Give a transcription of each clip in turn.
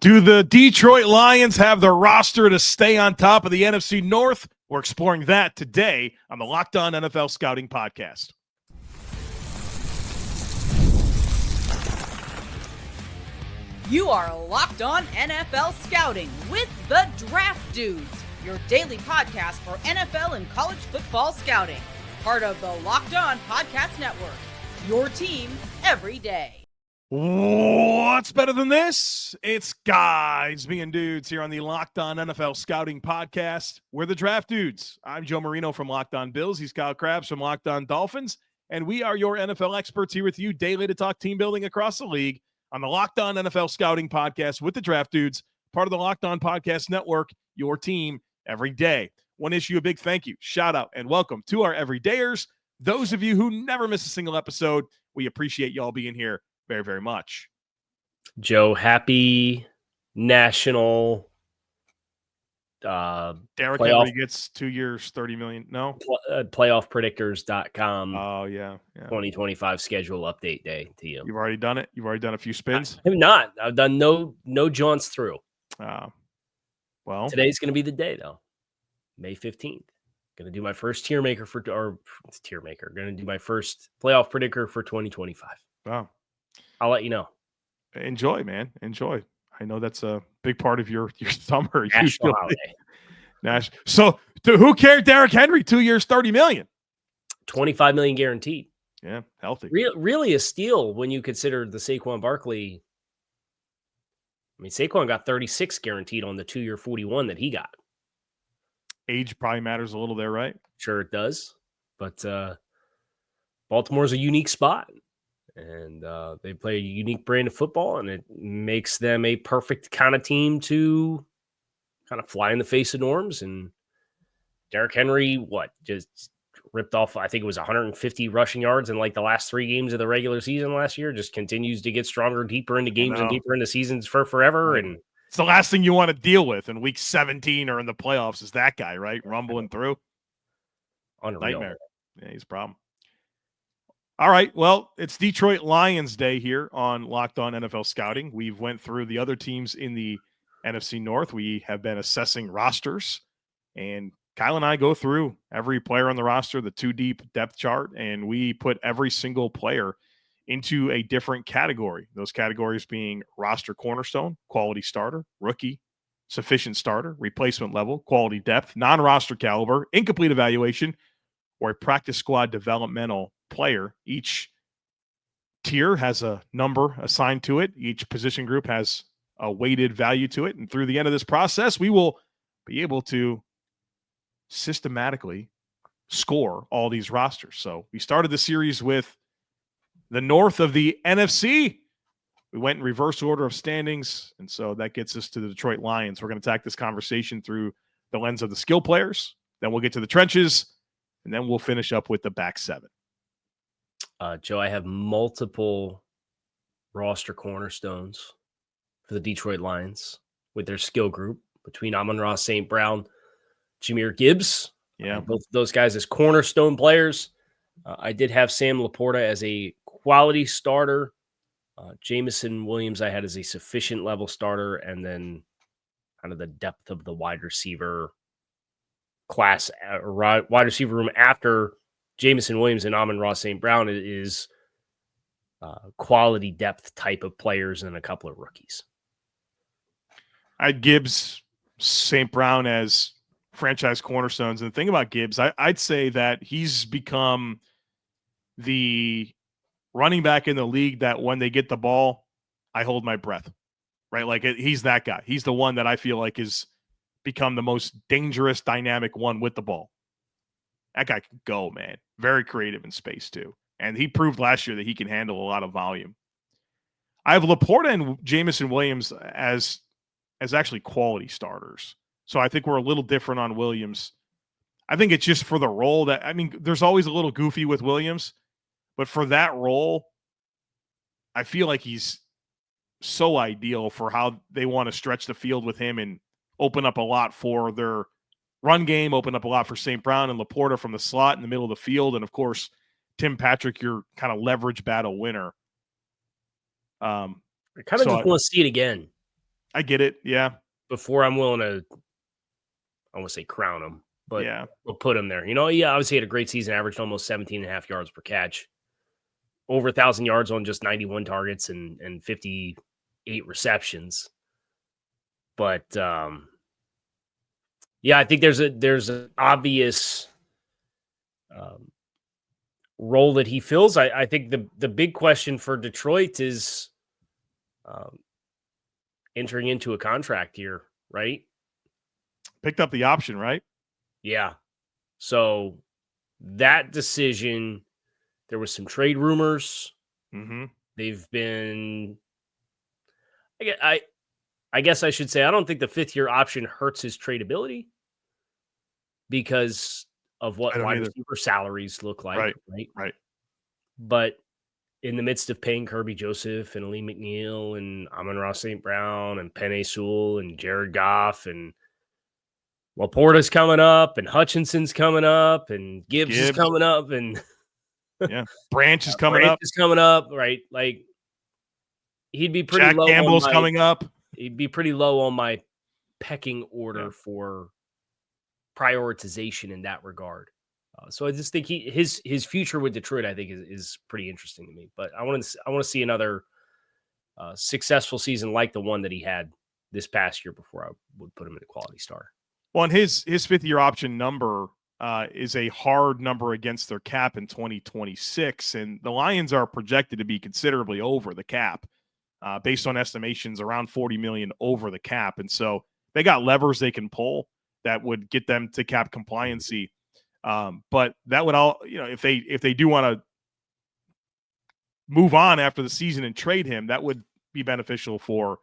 Do the Detroit Lions have the roster to stay on top of the NFC North? We're exploring that today on the Locked On NFL Scouting Podcast. You are Locked On NFL Scouting with the Draft Dudes, your daily podcast for NFL and college football scouting. Part of the Locked On Podcast Network, your team every day. What's better than this? It's guys being dudes here on the Locked On NFL Scouting Podcast. We're the Draft Dudes. I'm Joe Marino from Locked On Bills. He's Kyle Crabbs from Locked On Dolphins. And we are your NFL experts here with you daily to talk team building across the league on the Locked On NFL Scouting Podcast with the Draft Dudes, part of the Locked On Podcast Network, your team every day. Want to issue a big thank you, shout out, and welcome to our everydayers. Those of you who never miss a single episode, we appreciate y'all being here very, very much. Joe, happy National Derrick Henry gets 2 years, $30 million. No? Playoffpredictors.com. Oh, yeah. 2025 schedule update day to you. You've already done it? You've already done a few spins? I have not. I've done no jaunts through. Well, today's going to be the day, though. May 15th. Going to do my first going to do my first playoff predictor for 2025. Wow. I'll let you know. Enjoy, man. Enjoy. I know that's a big part of your summer. National holiday. So, who cared? Derrick Henry, 2 years, $30 million. $25 million guaranteed. Yeah, healthy. Really a steal when you consider the Saquon Barkley. I mean, Saquon got 36 guaranteed on the 2 year 41 that he got. Age probably matters a little there, right? Sure it does. But Baltimore's a unique spot. And they play a unique brand of football, and it makes them a perfect kind of team to kind of fly in the face of norms. And Derrick Henry, just ripped off, I think it was 150 rushing yards in like the last 3 games of the regular season last year, just continues to get stronger, deeper into games and deeper into seasons for forever. And it's the last thing you want to deal with in week 17 or in the playoffs is that guy, right? Rumbling through. Unreal. Nightmare. Yeah, he's a problem. All right, well, it's Detroit Lions Day here on Locked On NFL Scouting. We've went through the other teams in the NFC North. We have been assessing rosters, and Kyle and I go through every player on the roster, the 2-deep depth chart, and we put every single player into a different category. Those categories being roster cornerstone, quality starter, rookie, sufficient starter, replacement level, quality depth, non-roster caliber, incomplete evaluation, or a practice squad developmental player. Each tier has a number assigned to it. Each position group has a weighted value to it. And through the end of this process, we will be able to systematically score all these rosters. So we started the series with the north of the NFC. We went in reverse order of standings. And so that gets us to the Detroit Lions. We're going to attack this conversation through the lens of the skill players. Then we'll get to the trenches. And then we'll finish up with the back 7. Joe, I have multiple roster cornerstones for the Detroit Lions with their skill group between Amon-Ra St. Brown, Jahmyr Gibbs. Yeah, both of those guys as cornerstone players. I did have Sam Laporta as a quality starter. Jameson Williams I had as a sufficient level starter, and then kind of the depth of the wide receiver class, wide receiver room after Jameson Williams and Amon-Ra St. Brown is quality depth type of players and a couple of rookies. I had Gibbs, St. Brown as franchise cornerstones. And the thing about Gibbs, I'd say that he's become the running back in the league that when they get the ball, I hold my breath, right? Like he's that guy. He's the one that I feel like is become the most dangerous, dynamic one with the ball. That guy can go, man. Very creative in space, too. And he proved last year that he can handle a lot of volume. I have Laporta and Jameson Williams as actually quality starters. So I think we're a little different on Williams. I think it's just for the role that, I mean, there's always a little goofy with Williams, but for that role, I feel like he's so ideal for how they want to stretch the field with him and open up a lot for their run game, open up a lot for St. Brown and Laporta from the slot in the middle of the field. And, of course, Tim Patrick, your kind of leverage battle winner. I kind of just want to see it again. I get it. Yeah. before I'm willing to, I won't say crown him, but Yeah. we'll put him there. Yeah, obviously had a great season, averaged almost 17.5 yards per catch, over 1,000 yards on just 91 targets and 58 receptions. But yeah, I think there's an obvious role that he fills. I think the big question for Detroit is entering into a contract here, right? Picked up the option, right? Yeah. So that decision, there was some trade rumors. Mm-hmm. They've been, I guess I should say, I don't think the 5th-year option hurts his tradability because of what wide receiver salaries look like, right? But in the midst of paying Kerby Joseph and Lee McNeil and Amon-Ra St. Brown and Penei Sewell and Jared Goff and Laporta's coming up and Hutchinson's coming up and Gibbs is coming up and Branch is coming up. Right? Like he'd be pretty Jack low. Campbell's coming up. He'd be pretty low on my pecking order for prioritization in that regard. So I just think his future with Detroit, I think, is pretty interesting to me. But I want to see another successful season like the one that he had this past year before I would put him in a quality star. Well, and his 5th-year option number is a hard number against their cap in 2026, and the Lions are projected to be considerably over the cap, based on estimations around $40 million over the cap, and so they got levers they can pull that would get them to cap compliancy. But that would all, if they do want to move on after the season and trade him, that would be beneficial for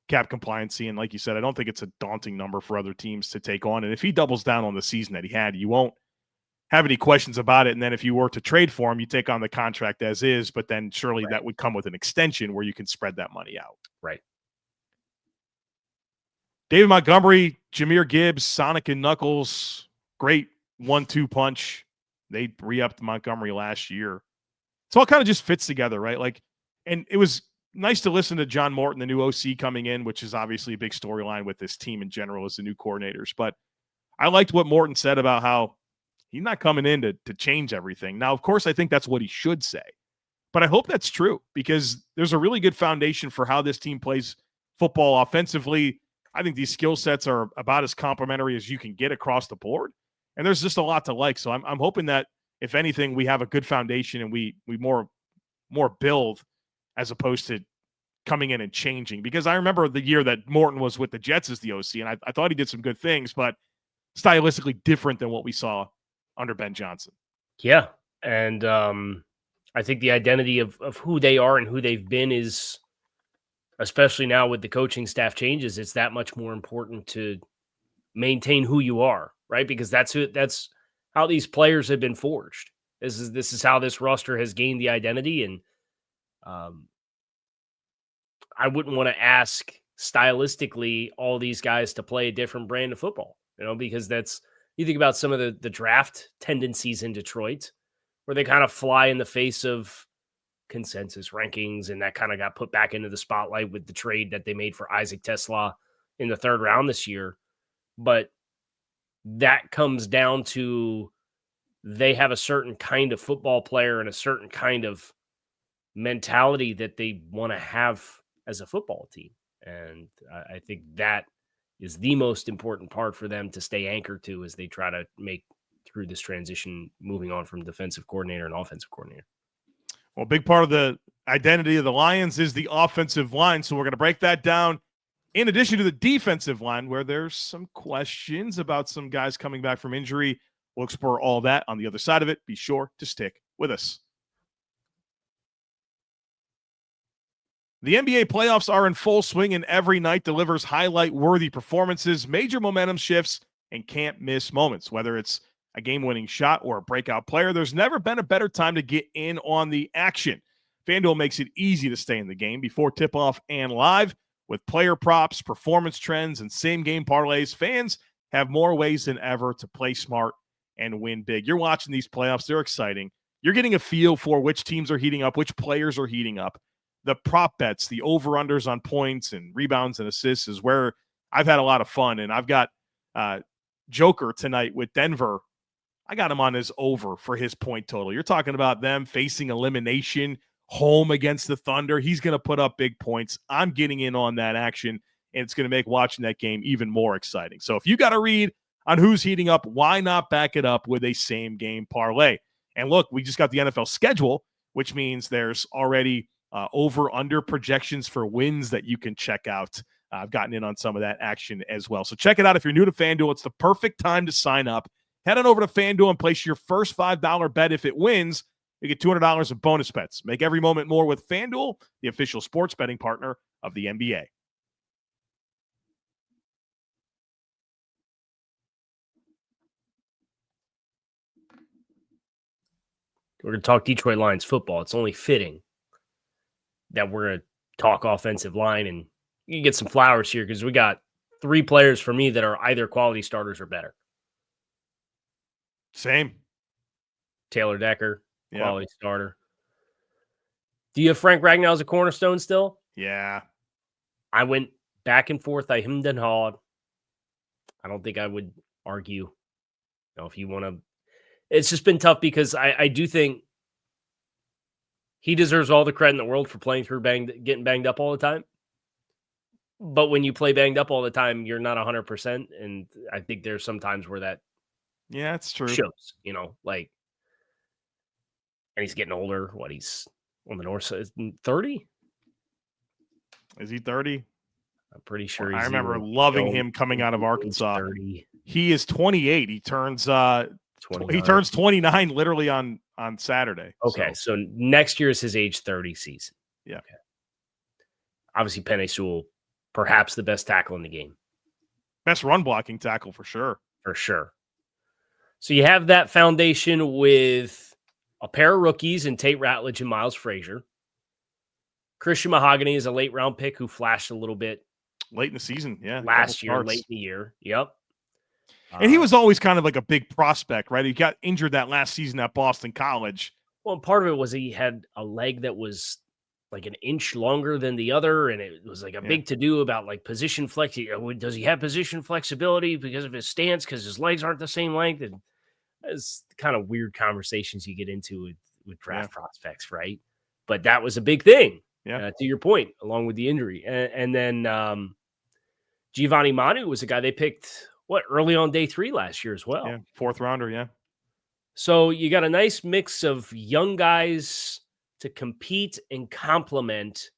cap compliancy. And like you said, I don't think it's a daunting number for other teams to take on. And if he doubles down on the season that he had, you won't have any questions about it. And then if you were to trade for him, you take on the contract as is, but then surely that would come with an extension where you can spread that money out. Right. David Montgomery, Jahmyr Gibbs, Sonic and Knuckles, great 1-2 punch. They re-upped Montgomery last year. So it kind of just fits together, right? Like, and it was nice to listen to John Morton, the new OC coming in, which is obviously a big storyline with this team in general as the new coordinators. But I liked what Morton said about how he's not coming in to change everything. Now, of course, I think that's what he should say. But I hope that's true because there's a really good foundation for how this team plays football offensively. I think these skill sets are about as complementary as you can get across the board. And there's just a lot to like. So I'm hoping that, if anything, we have a good foundation and we more build as opposed to coming in and changing. Because I remember the year that Morton was with the Jets as the OC, and I thought he did some good things, but stylistically different than what we saw under Ben Johnson. Yeah. And I think the identity of who they are and who they've been is, especially now with the coaching staff changes, it's that much more important to maintain who you are, right? Because that's how these players have been forged. This is how this roster has gained the identity. And I wouldn't want to ask stylistically all these guys to play a different brand of football, because you think about some of the draft tendencies in Detroit where they kind of fly in the face of consensus rankings, and that kind of got put back into the spotlight with the trade that they made for Isaac Tesla in the 3rd round this year. But that comes down to they have a certain kind of football player and a certain kind of mentality that they want to have as a football team. And I think that is the most important part for them to stay anchored to as they try to make through this transition, moving on from defensive coordinator and offensive coordinator. Well, a big part of the identity of the Lions is the offensive line. So we're going to break that down in addition to the defensive line, where there's some questions about some guys coming back from injury. We'll explore all that on the other side of it. Be sure to stick with us. The NBA playoffs are in full swing, and every night delivers highlight-worthy performances, major momentum shifts, and can't-miss moments. Whether it's a game-winning shot or a breakout player, there's never been a better time to get in on the action. FanDuel makes it easy to stay in the game before tip-off and live. With player props, performance trends, and same-game parlays, fans have more ways than ever to play smart and win big. You're watching these playoffs. They're exciting. You're getting a feel for which teams are heating up, which players are heating up. the prop bets, the over-unders on points and rebounds and assists is where I've had a lot of fun. And I've got Joker tonight with Denver. I got him on his over for his point total. You're talking about them facing elimination home against the Thunder. He's going to put up big points. I'm getting in on that action, and it's going to make watching that game even more exciting. So if you got a read on who's heating up, why not back it up with a same game parlay? And look, we just got the NFL schedule, which means there's already over-under projections for wins that you can check out. I've gotten in on some of that action as well. So check it out. If you're new to FanDuel, it's the perfect time to sign up. Head on over to FanDuel and place your first $5 bet. If it wins, you get $200 in bonus bets. Make every moment more with FanDuel, the official sports betting partner of the NBA. We're going to talk Detroit Lions football. It's only fitting that we're going to talk offensive line, and you can get some flowers here because we got 3 players for me that are either quality starters or better. Same. Taylor Decker, quality starter. Do you have Frank Ragnow as a cornerstone still? Yeah. I went back and forth. I hemmed and hawed. I don't think I would argue. You know, if you want to, it's just been tough because I do think he deserves all the credit in the world for playing through getting banged up all the time. But when you play banged up all the time, you're not 100%. And I think there's some times where that it's true. Shows, like, and he's getting older. What, he's on the north side, 30? Is he 30? I'm pretty sure he's I remember loving him coming out of Arkansas. 30. He is 28. He turns 29 literally on Saturday. Okay, so next year is his age 30 season. Yeah. Okay. Obviously, Penei Sewell, perhaps the best tackle in the game. Best run blocking tackle for sure. For sure. So you have that foundation with a pair of rookies in Tate Ratledge and Miles Frazier. Christian Mahogany is a late round pick who flashed a little bit late in the season. Yeah. Last year, late in the year. Yep. And he was always kind of like a big prospect, right? He got injured that last season at Boston College. Well, part of it was he had a leg that was like an inch longer than the other, and it was like a big to-do about like position flex. Does he have position flexibility because of his stance, because his legs aren't the same length? And it's kind of weird conversations you get into with draft prospects, right? But that was a big thing, to your point, along with the injury. And then Giovanni Manu was a guy they picked, early on day 3 last year as well. Yeah, 4th rounder, yeah. So you got a nice mix of young guys to compete and complement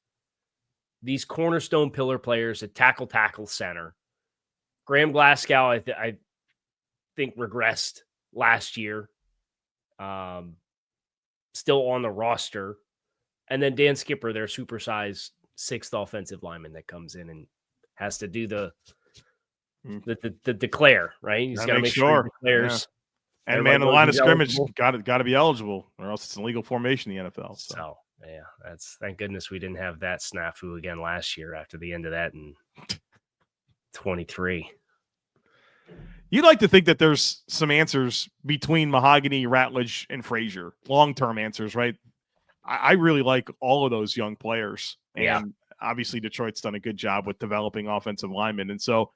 these cornerstone pillar players at tackle center. Graham Glasgow, I think, regressed last year. Still on the roster. And then Dan Skipper, their supersized 6th offensive lineman that comes in and has to do the declare, right? He's got to make sure he declares. And man, the line of scrimmage got to be eligible, or else it's an illegal formation in the NFL. So that's thank goodness we didn't have that snafu again last year after the end of that in 23. You'd like to think that there's some answers between Mahogany, Ratledge, and Frazier, long-term answers, right? I really like all of those young players, and obviously Detroit's done a good job with developing offensive linemen, and so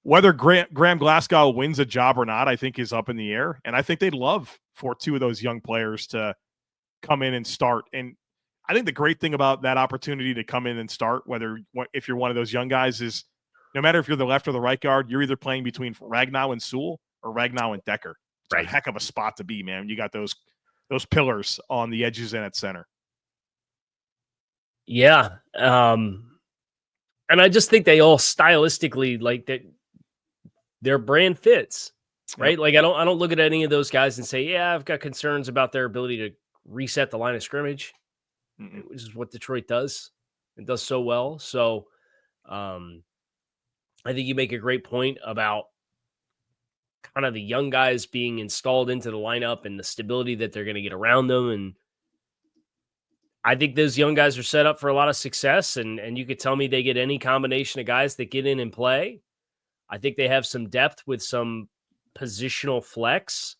whether Graham Glasgow wins a job or not, I think is up in the air. And I think they'd love for 2 of those young players to come in and start. And I think the great thing about that opportunity to come in and start, if you're one of those young guys, is no matter if you're the left or the right guard, you're either playing between Ragnow and Sewell or Ragnow and Decker. It's a heck of a spot to be, man. You got those pillars on the edges and at center. Yeah. And I just think they all stylistically, like, that their brand fits, right? Like, I don't look at any of those guys and say, I've got concerns about their ability to reset the line of scrimmage, which is what Detroit does. It does so well. So I think you make a great point about kind of the young guys being installed into the lineup and the stability that they're going to get around them. And I think those young guys are set up for a lot of success. And you could tell me they get any combination of guys that get in and play. I think they have some depth with some positional flex,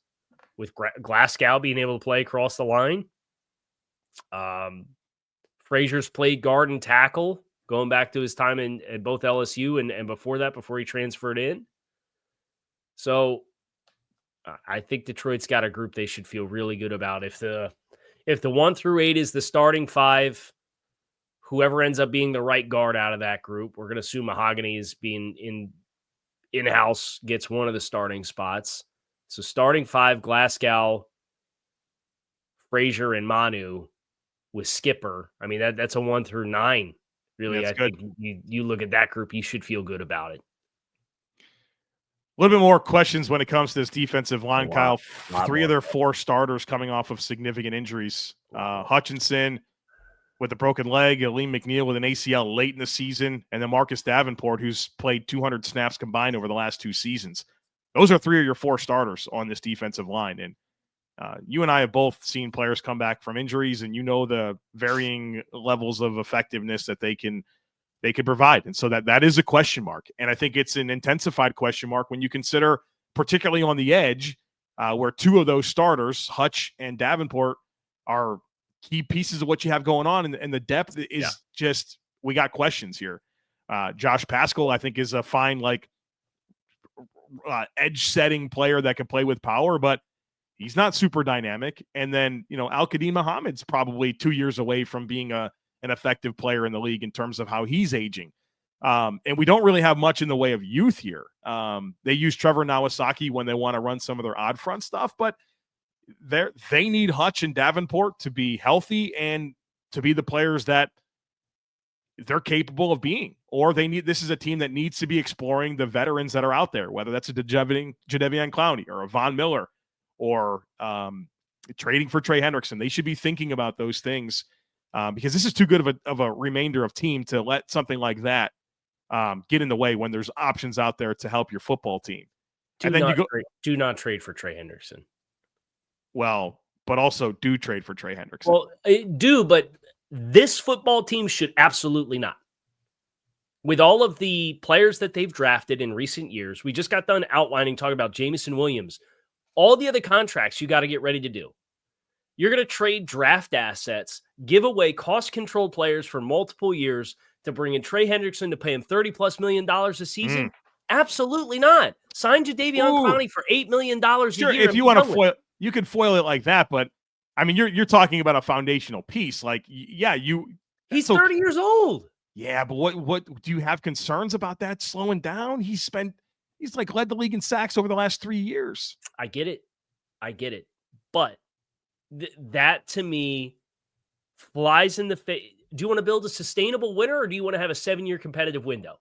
with Glasgow being able to play across the line. Frazier's played guard and tackle, going back to his time in both LSU and before that, before he transferred in. So I think Detroit's got a group they should feel really good about. If the 1 through 8 is the starting 5, whoever ends up being the right guard out of that group, we're going to assume Mahogany is being in-house, gets one of the starting spots. So starting 5, Glasgow, Frazier, and Manu with Skipper. I mean, that's a 1 through 9. Really, I think you look at that group, you should feel good about it. A little bit more questions when it comes to this defensive line, Kyle. Lot 3 more. of their 4 starters coming off of significant injuries. Hutchinson with a broken leg, Aleem McNeil with an ACL late in the season, and then Marcus Davenport, who's played 200 snaps combined over the last 2 seasons. Those are 3 of your 4 starters on this defensive line. And you and I have both seen players come back from injuries, and you know the varying levels of effectiveness that they can provide. And so that is a question mark. And I think it's an intensified question mark when you consider, particularly on the edge, where 2 of those starters, Hutch and Davenport, are key pieces of what you have going on. And the depth is just, we got questions here. Josh Paschal, I think, is a fine, edge setting player that can play with power, but he's not super dynamic. And then, Al-Qadim Muhammad's probably 2 years away from being an effective player in the league in terms of how he's aging. And we don't really have much in the way of youth here. They use Trevor Nawasaki when they want to run some of their odd front stuff, but they need Hutch and Davenport to be healthy and to be the players that they're capable of being. Or this is a team that needs to be exploring the veterans that are out there, whether that's a Jadeveon Clowney or a Von Miller or trading for Trey Hendrickson. They should be thinking about those things because this is too good of a remainder of team to let something like that get in the way when there's options out there to help your football team. Do not trade for Trey Hendrickson. Well, but also do trade for Trey Hendrickson. Well, but this football team should absolutely not. With all of the players that they've drafted in recent years, we just got done talking about Jamison Williams. All the other contracts you got to get ready to do. You're going to trade draft assets, give away cost-controlled players for multiple years to bring in Trey Hendrickson to pay him $30+ million a season? Absolutely not. Sign Jadeveon Clowney for $8 million a year. If you want to foil, you can foil it like that, but I mean, you're talking about a foundational piece. He's 30 years old. Yeah, but what do you have concerns about that slowing down? He's led the league in sacks over the last 3 years. I get it. But that to me flies in the face. Do you want to build a sustainable winner or do you want to have a 7-year competitive window?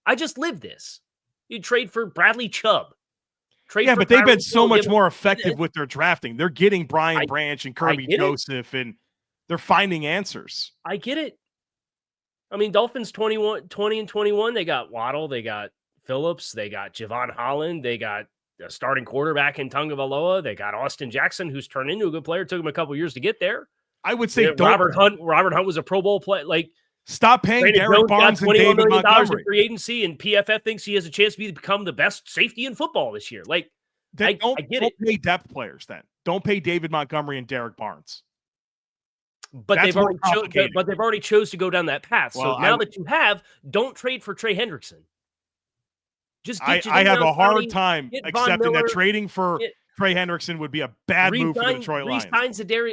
I just lived this. You trade for Bradley Chubb. But they've been so much more effective with their drafting. They're getting Brian Branch and Kerby Joseph, and they're finding answers. I get it. I mean, Dolphins 20 and 21, they got Waddle, they got Phillips, they got Javon Holland, they got a starting quarterback in Tagovailoa, they got Austin Jackson, who's turned into a good player. It took him a couple years to get there. I would say Robert Hunt was a Pro Bowl player. Stop paying Derek Barnes and David Montgomery. In free agency, and PFF thinks he has a chance to become the best safety in football this year. Don't pay depth players then. Don't pay David Montgomery and Derek Barnes. But they've already chose to go down that path. Well, so now that you have, don't trade for Trey Hendrickson. I have a hard time accepting that trading for Trey Hendrickson would be a bad move for the Detroit Lions.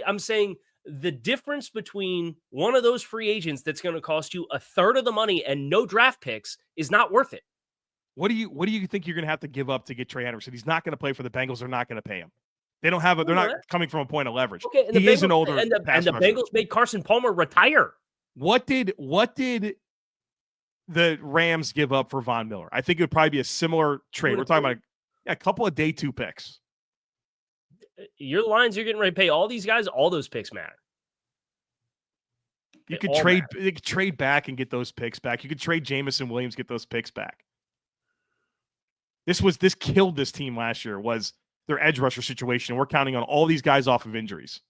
I'm saying the difference between one of those free agents that's going to cost you a third of the money and no draft picks is not worth it. What do you think you're going to have to give up to get Trey Hendrickson? He's not going to play for the Bengals. They're not going to pay him. They don't have they're not coming from a point of leverage. Okay, he is an older and the Bengals made Carson Palmer retire. What did the Rams give up for Von Miller? I think it would probably be a similar trade. We're talking about a couple of day 2 picks. Your Lions are getting ready to pay all these guys. All those picks matter. You could trade back and get those picks back. You could trade Jamison Williams, get those picks back. This killed this team last year. Was their edge rusher situation. We're counting on all these guys off of injuries.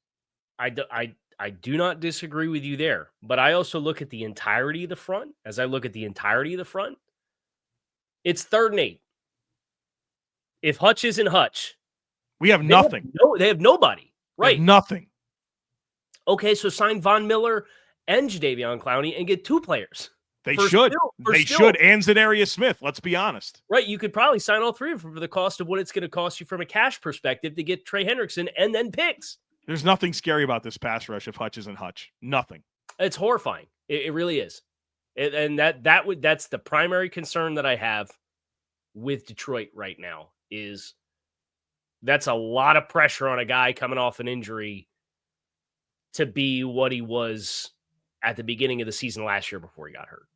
I do not disagree with you there, but I also look at the entirety of the front. As I look at the entirety of the front, it's 3rd and 8. If Hutch isn't Hutch, we have nothing. They have nobody. Right. Nothing. Okay, so sign Von Miller and Jadeveon Clowney and get 2 players. They should. They should. And Zadarius Smith, let's be honest. Right. You could probably sign all 3 of them for the cost of what it's going to cost you from a cash perspective to get Trey Hendrickson and then picks. There's nothing scary about this pass rush if Hutch isn't Hutch. Nothing. It's horrifying. It really is. And that's the primary concern that I have with Detroit right now is that's a lot of pressure on a guy coming off an injury to be what he was at the beginning of the season last year before he got hurt.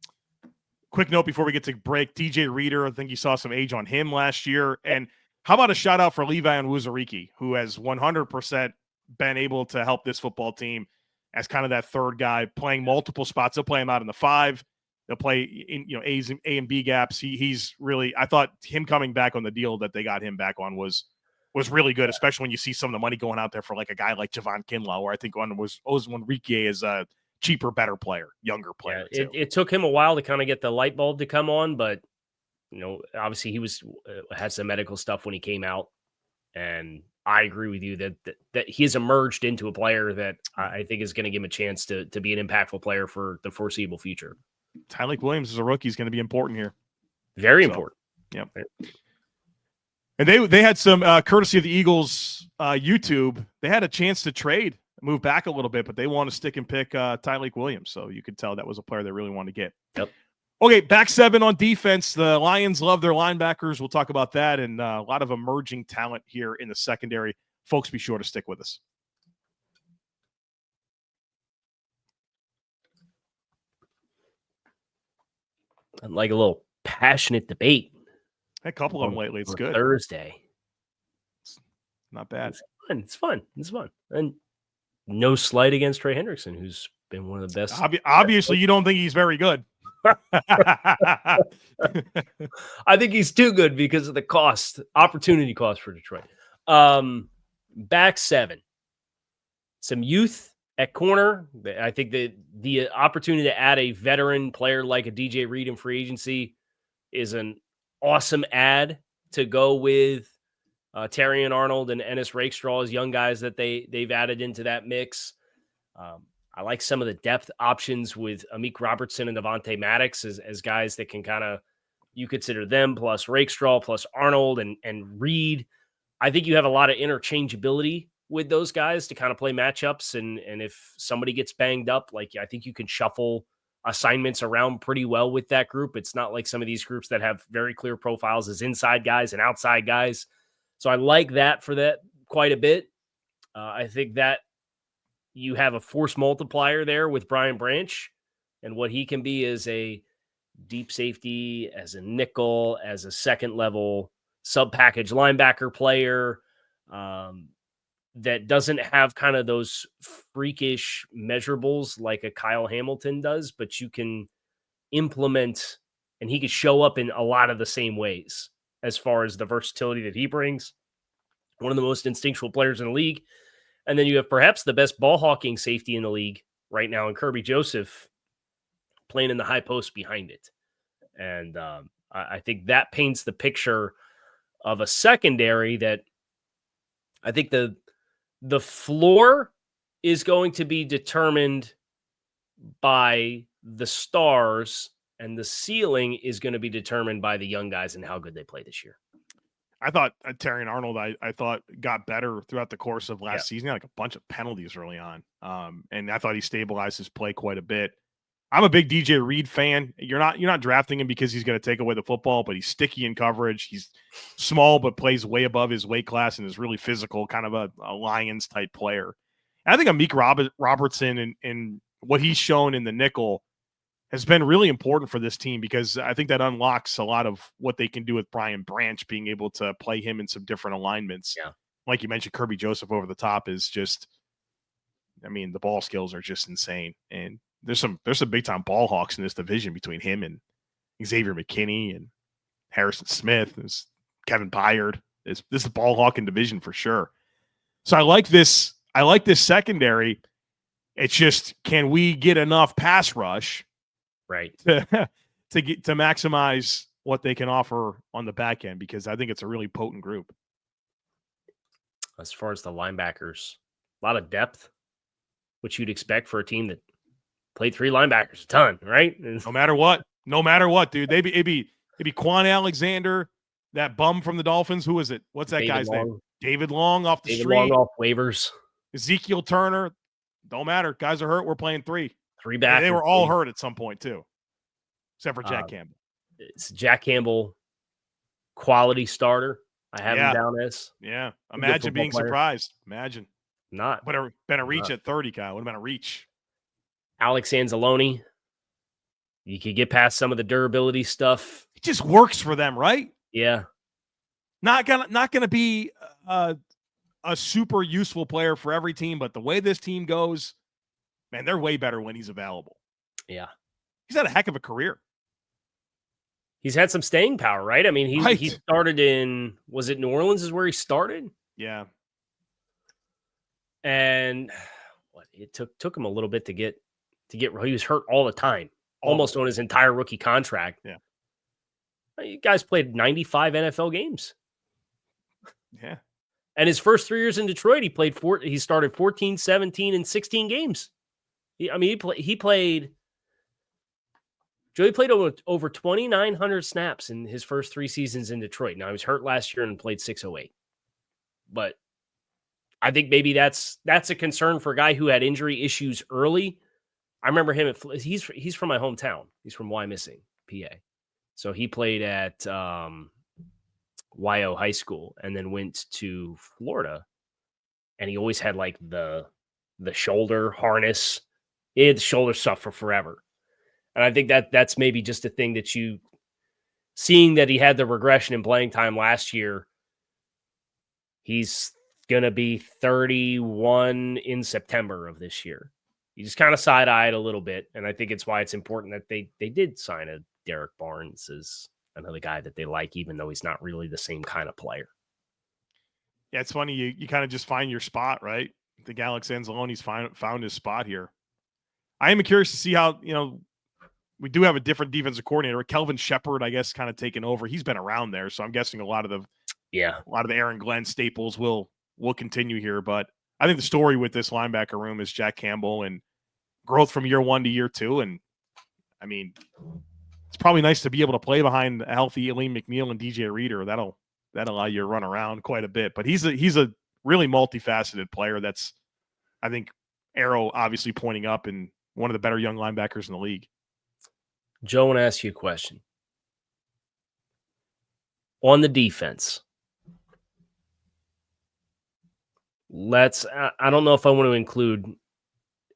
Quick note before we get to break, DJ Reader, I think you saw some age on him last year. And how about a shout out for Levi Onwuzurike, who has 100% been able to help this football team as kind of that third guy, playing multiple spots. They'll play him out in the 5. They'll play in A and B gaps. He's really, I thought him coming back on the deal that they got him back on was really good, especially when you see some of the money going out there for like a guy like Javon Kinlaw, where I think Onwuzurike is a cheaper, better player, younger player. Yeah, it took him a while to kind of get the light bulb to come on, but obviously he had some medical stuff when he came out, and I agree with you that he has emerged into a player that I think is going to give him a chance to be an impactful player for the foreseeable future. Tyreek Williams as a rookie is going to be important here. Very important. Yep. And they had some courtesy of the Eagles YouTube. They had a chance to trade, move back a little bit, but they want to stick and pick Tyreek Williams. So you could tell that was a player they really wanted to get. Yep. Okay, back 7 on defense. The Lions love their linebackers. We'll talk about that and a lot of emerging talent here in the secondary. Folks, be sure to stick with us. I'd like a little passionate debate. A couple of them lately. It's good. Thursday. It's not bad. It's fun. And no slight against Trey Hendrickson, who's been one of the best. Obviously, you don't think he's very good. I think he's too good because of the opportunity cost for Detroit. Back 7. Some youth at corner. I think that the opportunity to add a veteran player like a DJ Reed in free agency is an awesome add to go with Terrion Arnold and Ennis Rakestraw as young guys that they've added into that mix. I like some of the depth options with Amik Robertson and Devontae Maddox as guys that can kind of, you consider them plus Rakestraw plus Arnold and Reed. I think you have a lot of interchangeability with those guys to kind of play matchups. And if somebody gets banged up, I think you can shuffle assignments around pretty well with that group. It's not like some of these groups that have very clear profiles as inside guys and outside guys. So I like that for that quite a bit. I think that you have a force multiplier there with Brian Branch and what he can be as a deep safety, as a nickel, as a second level sub-package linebacker player that doesn't have kind of those freakish measurables like a Kyle Hamilton does, but you can implement and he could show up in a lot of the same ways as far as the versatility that he brings. One of the most instinctual players in the league. And then you have perhaps the best ball hawking safety in the league right now in Kerby Joseph playing in the high post behind it. And I think that paints the picture of a secondary that I think the floor is going to be determined by the stars and the ceiling is going to be determined by the young guys and how good they play this year. I thought Terrion Arnold, I thought got better throughout the course of last season. He had like a bunch of penalties early on. And I thought he stabilized his play quite a bit. I'm a big DJ Reed fan. You're not drafting him because he's going to take away the football, but he's sticky in coverage. He's small, but plays way above his weight class and is really physical, kind of a Lions type player. And I think Amik Robertson and what he's shown in the nickel has been really important for this team because I think that unlocks a lot of what they can do with Brian Branch, being able to play him in some different alignments. Yeah. Like you mentioned, Kerby Joseph over the top is just, the ball skills are just insane. And there's some big time ball hawks in this division between him and Xavier McKinney and Harrison Smith. There's Kevin Byard. This is a ball hawking division for sure. So I like this secondary. It's just, can we get enough pass rush right to maximize what they can offer on the back end? Because I think it's a really potent group. As far as the linebackers, a lot of depth, which you'd expect for a team that played 3 linebackers a ton, right? No matter what, dude. It'd be Quan Alexander, that bum from the Dolphins. Who is it? What's that guy's name? David Long off the street. Long off waivers. Ezekiel Turner. Don't matter. Guys are hurt. We're playing 3. 3 back. They were all hurt at some point too, except for Jack Campbell. It's Jack Campbell, quality starter. I have him down as. Yeah. Imagine being surprised. Imagine. Not. Would have been a reach at 30, Kyle. Would have been a reach. Alex Anzalone. You could get past some of the durability stuff. It just works for them, right? Yeah. Not gonna be a super useful player for every team, but the way this team goes, man, they're way better when he's available. Yeah. He's had a heck of a career. He's had some staying power, right? I mean, he started in, was it New Orleans is where he started? Yeah. And it took him a little bit to get he was hurt all the time, almost on his entire rookie contract. Yeah. You guys played 95 NFL games. Yeah. And his first 3 years in Detroit, he started 14, 17, and 16 games. He played over 2,900 snaps in his first 3 seasons in Detroit. Now, he was hurt last year and played 608. But I think maybe that's a concern for a guy who had injury issues early. I remember him he's from my hometown. He's from Wyomissing, PA. So he played at YO High School and then went to Florida. And he always had like the shoulder harness. He had the shoulder stuff for forever. And I think that's maybe just a thing that seeing that he had the regression in playing time last year. He's going to be 31 in September of this year. You just kind of side-eyed a little bit, and I think it's why it's important that they did sign a Derek Barnes as another guy that they like, even though he's not really the same kind of player. Yeah, it's funny. You kind of just find your spot, right? I think Alex Anzalone's found his spot here. I am curious to see how, we do have a different defensive coordinator. Kelvin Shepard, I guess, kind of taken over. He's been around there, so I'm guessing a lot of the Aaron Glenn staples will continue here. But I think the story with this linebacker room is Jack Campbell and growth from year 1 to year 2. And I mean, it's probably nice to be able to play behind a healthy Elaine McNeil and DJ Reader. That'll allow you to run around quite a bit. But he's a really multifaceted player. That's, I think, arrow obviously pointing up and one of the better young linebackers in the league. Joe, I want to ask you a question. On the defense, I don't know if I want to include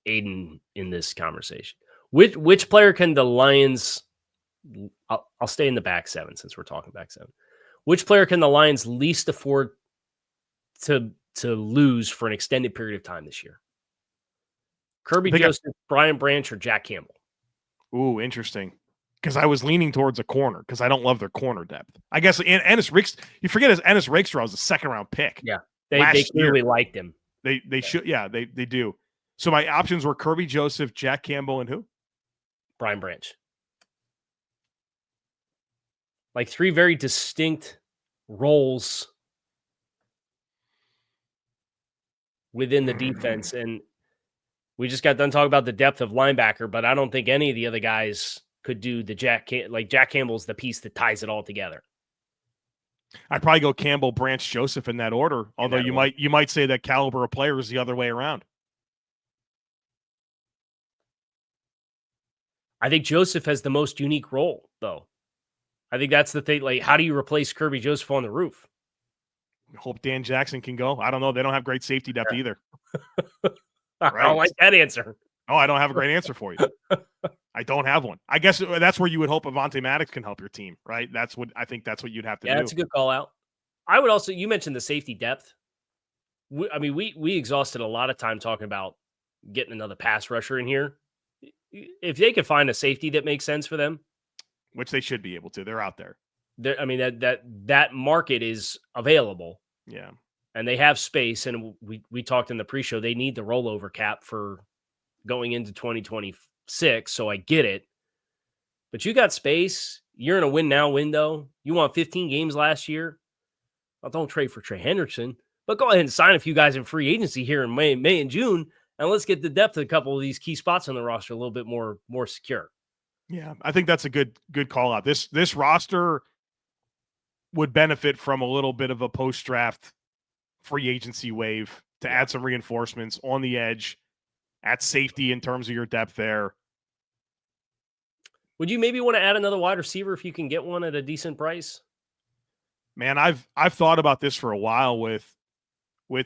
Aidan in this conversation. Which player can the Lions, I'll stay in the back 7 since we're talking back 7. Which player can the Lions least afford to lose for an extended period of time this year? Kerby Joseph, Brian Branch, or Jack Campbell? Ooh, interesting. Because I was leaning towards a corner because I don't love their corner depth. I guess Ennis Rakestraw, you forget Ennis Rakestraw was a second-round pick. Yeah, they clearly liked him. They should, yeah, they do. So my options were Kerby Joseph, Jack Campbell, and who? Brian Branch. Like 3 very distinct roles within the defense. And we just got done talking about the depth of linebacker, but I don't think any of the other guys could do the Jack Campbell's the piece that ties it all together. I'd probably go Campbell, Branch, Joseph in that order. Although you might say that caliber of player is the other way around. I think Joseph has the most unique role, though. I think that's the thing. Like, how do you replace Kerby Joseph on the roof? Hope Dan Jackson can go. I don't know. They don't have great safety depth either. I don't like that answer. Oh, I don't have a great answer for you. I don't have one. I guess that's where you would hope Avonte Maddox can help your team, right? I think that's what you'd have to do. Yeah, that's a good call out. I would also, you mentioned the safety depth. We exhausted a lot of time talking about getting another pass rusher in here. If they could find a safety that makes sense for them, which they should be able to, they're out there. That market is available. Yeah. And they have space. And we talked in the pre-show, they need the rollover cap for going into 2026. So I get it. But you got space. You're in a win now window. You won 15 games last year. Well, don't trade for Trey Henderson, but go ahead and sign a few guys in free agency here in May and June. and let's get the depth of a couple of these key spots on the roster a little bit more secure. Yeah, I think that's a good call out. This roster would benefit from a little bit of a post-draft free agency wave to add some reinforcements on the edge, at safety in terms of your depth there. Would you maybe want to add another wide receiver if you can get one at a decent price? Man, I've thought about this for a while with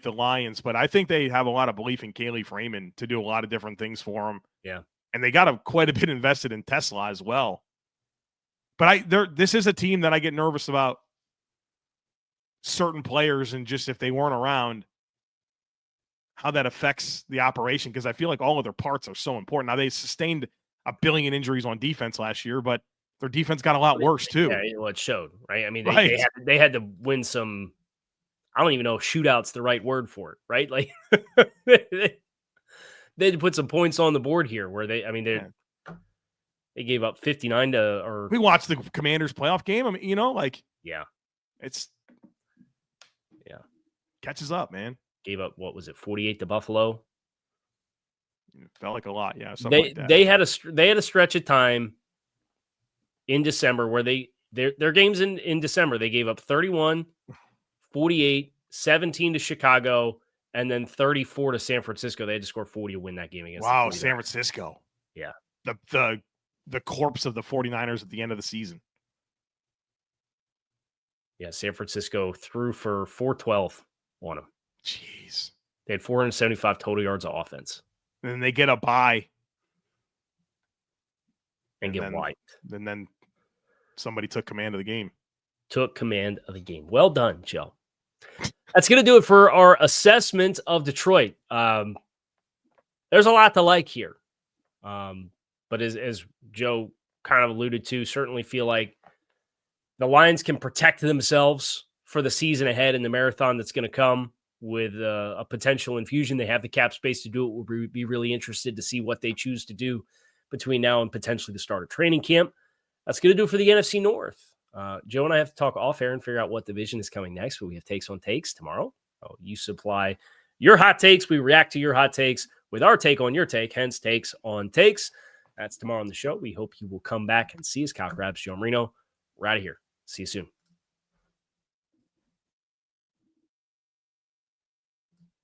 the Lions, but I think they have a lot of belief in Caleb Freeman to do a lot of different things for them. Yeah. And they got quite a bit invested in Tesla as well. But this is a team that I get nervous about certain players, and just if they weren't around, how that affects the operation, because I feel like all of their parts are so important. Now, they sustained a billion injuries on defense last year, but their defense got a lot worse too. Yeah, well, it showed, right? I mean, Right. they had to win some, I don't even know if shootout's the right word for it, right? Like they had to put some points on the board here where they gave up 59 or we watched the Commanders playoff game. I mean, it's catches up, man. Gave up, what was it, 48 to Buffalo? It felt like a lot, yeah. Like that. They had a stretch of time in December where their games in December, they gave up 31, 48, 17 to Chicago, and then 34 to San Francisco. They had to score 40 to win that game against Wow, San Francisco. Yeah. The corpse of the 49ers at the end of the season. Yeah, San Francisco threw for 412 on them. Jeez. They had 475 total yards of offense. And then they get a bye. And get wiped. And then somebody took command of the game. Well done, Joe. That's going to do it for our assessment of Detroit. There's a lot to like here. But as Joe kind of alluded to, certainly feel like the Lions can protect themselves for the season ahead and the marathon that's going to come with a potential infusion. They have the cap space to do it. We'll be really interested to see what they choose to do between now and potentially the start of training camp. That's going to do it for the NFC North. Joe and I have to talk off air and figure out what division is coming next, but we have takes on takes tomorrow. You supply your hot takes. We react to your hot takes with our take on your take, hence takes on takes. That's tomorrow on the show. We hope you will come back and see us. Kyle Crabbs, Joe Marino. We're out of here. See you soon.